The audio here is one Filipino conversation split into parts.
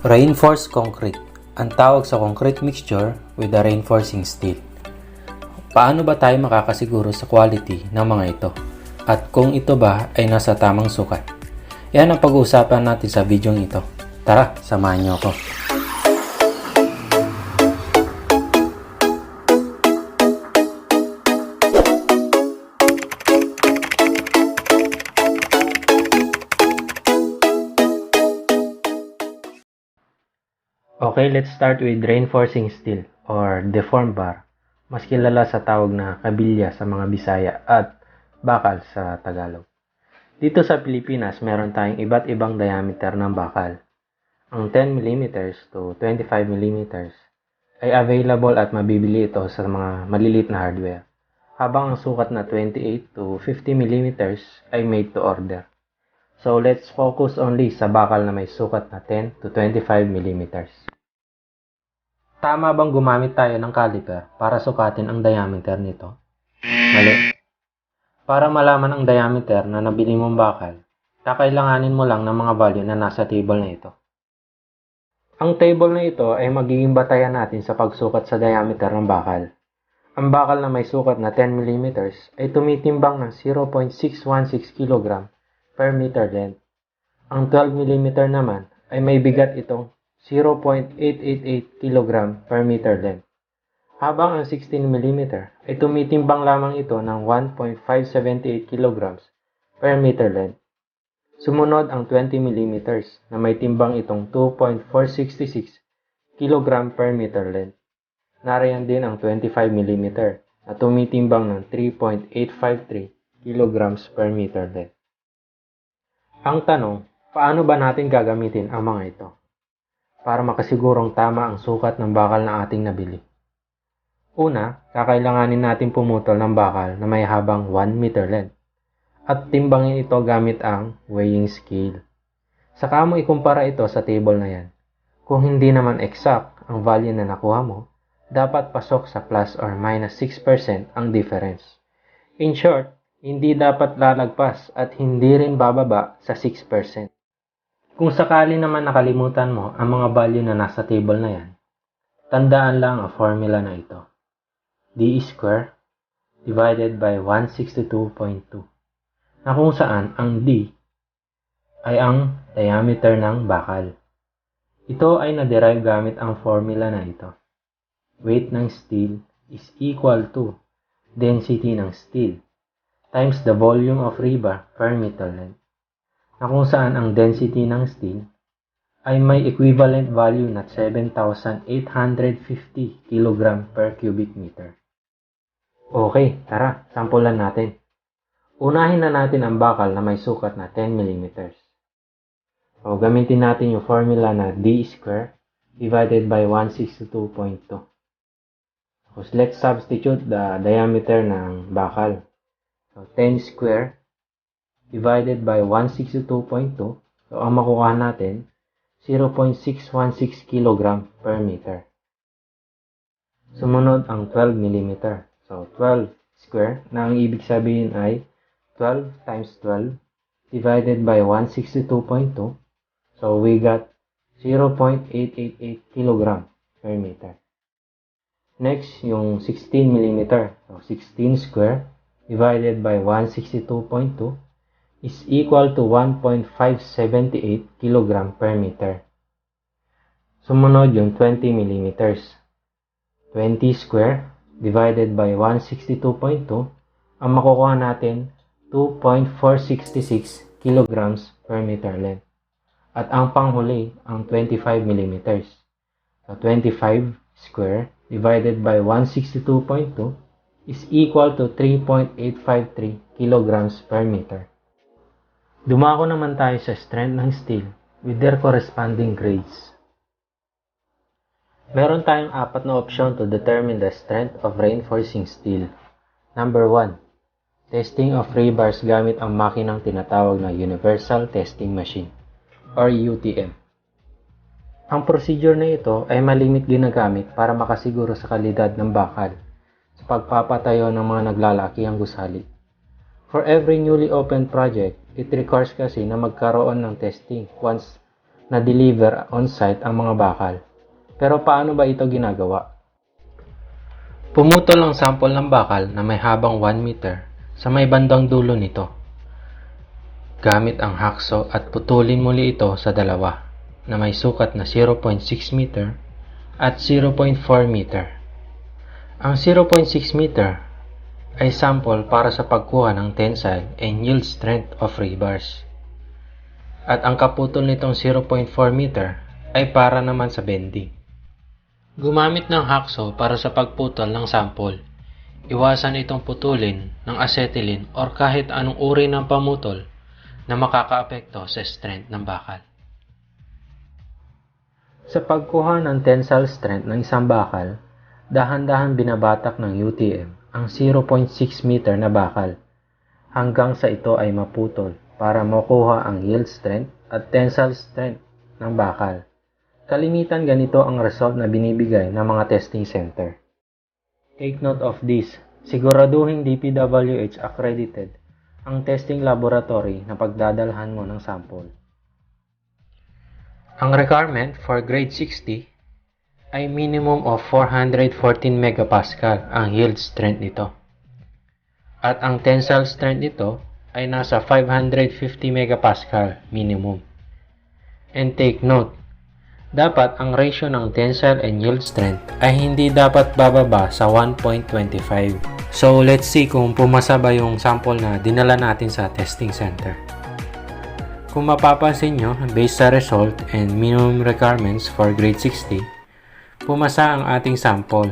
Reinforced concrete, ang tawag sa concrete mixture with a reinforcing steel. Paano ba tayo makakasiguro sa quality ng mga ito? At kung ito ba ay nasa tamang sukat? Yan ang pag-uusapan natin sa video ito. Tara, samahan niyo ako. Okay, let's start with reinforcing steel or deform bar. Mas kilala sa tawag na kabilya sa mga Bisaya at bakal sa Tagalog. Dito sa Pilipinas, meron tayong iba't ibang diameter ng bakal. Ang 10mm to 25mm ay available at mabibili ito sa mga maliliit na hardware. Habang ang sukat na 28 to 50mm ay made to order. So let's focus only sa bakal na may sukat na 10 to 25mm. Tama bang gumamit tayo ng caliper para sukatin ang diameter nito? Mali. Para malaman ang diameter na nabili mong bakal, kakailanganin mo lang ng mga value na nasa table na ito. Ang table na ito ay magiging batayan natin sa pagsukat sa diameter ng bakal. Ang bakal na may sukat na 10mm ay tumitimbang ng 0.616 kg per meter length. Ang 12mm naman ay may bigat itong 0.888 kg per meter length. Habang ang 16mm ay tumitimbang lamang ito ng 1.578 kg per meter length. Sumunod ang 20mm na may timbang itong 2.466 kg per meter length. Nariyan din ang 25mm na tumitimbang ng 3.853 kg per meter length. Ang tanong, paano ba natin gagamitin ang mga ito para makasigurong tama ang sukat ng bakal na ating nabili? Una, kakailanganin natin pumutol ng bakal na may habang 1 meter length at timbangin ito gamit ang weighing scale. Saka mo ikumpara ito sa table na yan. Kung hindi naman exact ang value na nakuha mo, dapat pasok sa plus or minus 6% ang difference. In short, hindi dapat lalagpas at hindi rin bababa sa 6%. Kung sakali naman nakalimutan mo ang mga value na nasa table na yan, tandaan lang ang formula na ito. D square divided by 162.2 na kung saan ang D ay ang diameter ng bakal. Ito ay na-derive gamit ang formula na ito. Weight ng steel is equal to density ng steel times the volume of rebar per meter length, na kung saan ang density ng steel ay may equivalent value na 7,850 kg per cubic meter. Okay, tara, sampulan natin. Unahin na natin ang bakal na may sukat na 10mm. So, gamitin natin yung formula na D square divided by 162.2. So, let's substitute the diameter ng bakal. So, 10 square divided by 162.2. So, ang makukuha natin, 0.616 kg per meter. Sumunod ang 12mm. So, 12 square na ang ibig sabihin ay 12 times 12 divided by 162.2. So, we got 0.888 kg per meter. Next, yung 16mm. So, 16 square divided by 162.2 is equal to 1.578 kg per meter. Sumunod yung 20mm. 20 square divided by 162.2, ang makukuha natin 2.466 kg per meter length. At ang panghuli, ang 25mm. So 25 square divided by 162.2 is equal to 3.853 kg per meter. Dumako naman tayo sa strength ng steel with their corresponding grades. Meron tayong apat na option to determine the strength of reinforcing steel. Number 1. Testing of rebars gamit ang makinang tinatawag na Universal Testing Machine or UTM. Ang procedure na ito ay malimit ginagamit para makasiguro sa kalidad ng bakal sa pagpapatayo ng mga naglalakihang gusali. For every newly opened project, it requires kasi na magkaroon ng testing once na deliver on-site ang mga bakal. Pero paano ba ito ginagawa? Pumutol ang sample ng bakal na may habang 1 meter sa may bandang dulo nito. Gamit ang hakso at putulin muli ito sa dalawa na may sukat na 0.6 meter at 0.4 meter. Ang 0.6 meter ay sample para sa pagkuha ng tensile and yield strength of rebars. At ang kaputol nitong 0.4 meter ay para naman sa bending. Gumamit ng hakso para sa pagputol ng sample. Iwasan itong putulin ng acetylene or kahit anong uri ng pamutol na makakaapekto sa strength ng bakal. Sa pagkuha ng tensile strength ng isang bakal, dahan-dahan binabatak ng UTM ang 0.6 meter na bakal hanggang sa ito ay maputol para makuha ang yield strength at tensile strength ng bakal. Kalimitan ganito ang result na binibigay ng mga testing center. Take note of this. Siguraduhin DPWH accredited ang testing laboratory na pagdadalhan mo ng sample. Ang requirement for grade 60 ay minimum of 414 megapascal ang yield strength nito. At ang tensile strength nito ay nasa 550 megapascal minimum. And take note, dapat ang ratio ng tensile and yield strength ay hindi dapat bababa sa 1.25. So let's see kung pumasa ba yung sample na dinala natin sa testing center. Kung mapapansin nyo, based sa result and minimum requirements for grade 60, pumasa ang ating sample.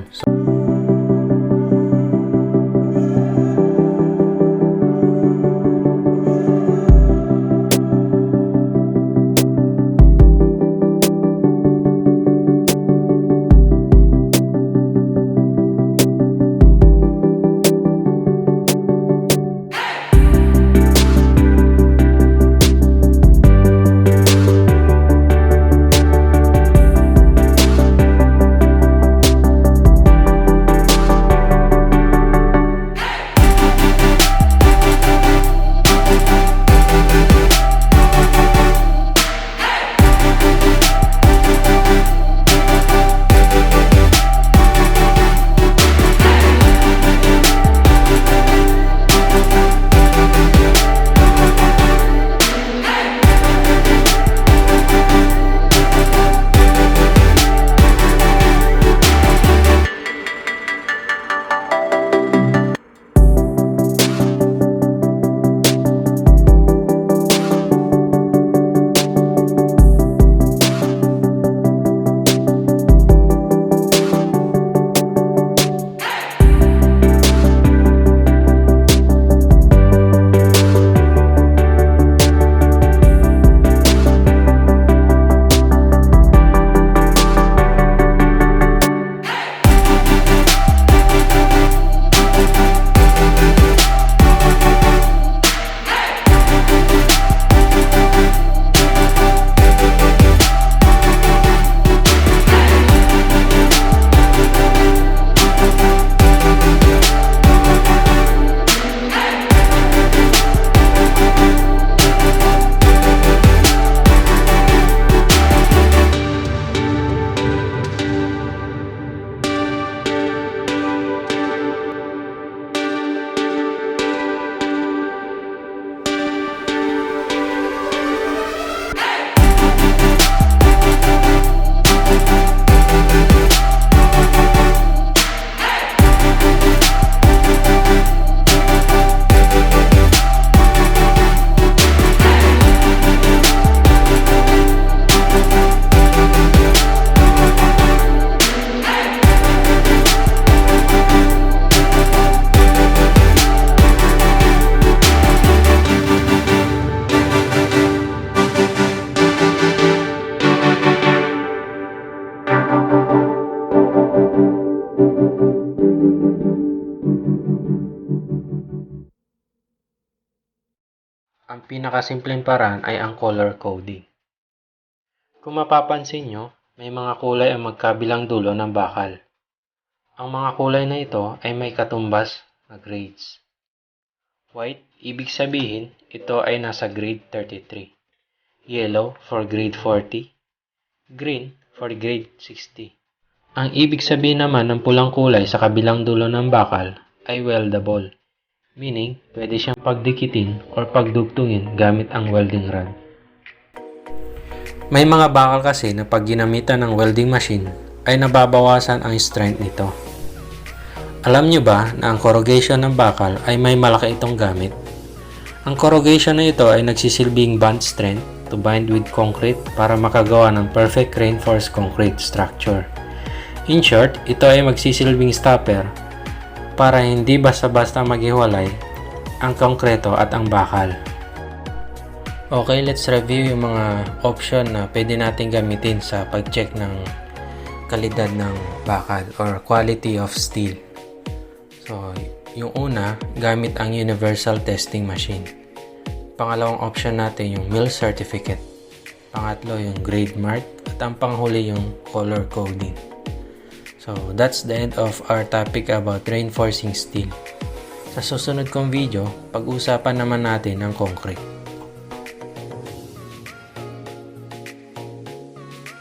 Ang pinakasimpleng paraan ay ang color coding. Kung mapapansin nyo, may mga kulay ang magkabilang dulo ng bakal. Ang mga kulay na ito ay may katumbas na grades. White, ibig sabihin, ito ay nasa grade 33. yellow for grade 40, green for grade 60. Ang ibig sabihin naman ng pulang kulay sa kabilang dulo ng bakal ay weldable, meaning pwede siyang pagdikitin or pagdugtungin gamit ang welding rod. May mga bakal kasi na pag ginamitan ng welding machine ay nababawasan ang strength nito. Alam nyo ba na ang corrugation ng bakal ay may malaki itong gamit? Ang corrugation na ito ay nagsisilbing bond strength to bind with concrete para makagawa ng perfect reinforced concrete structure. In short, ito ay magsisilbing stopper para hindi basta-basta maghiwalay ang konkreto at ang bakal. Okay, let's review yung mga option na pwede natin gamitin sa pag-check ng kalidad ng bakal or quality of steel. So, yung una, gamit ang Universal Testing Machine. Pangalawang option natin yung Mill Certificate. Pangatlo yung Grade Mark. At ang panghuli yung Color Coding. So, that's the end of our topic about reinforcing steel. Sa susunod kong video, pag-usapan naman natin ang concrete.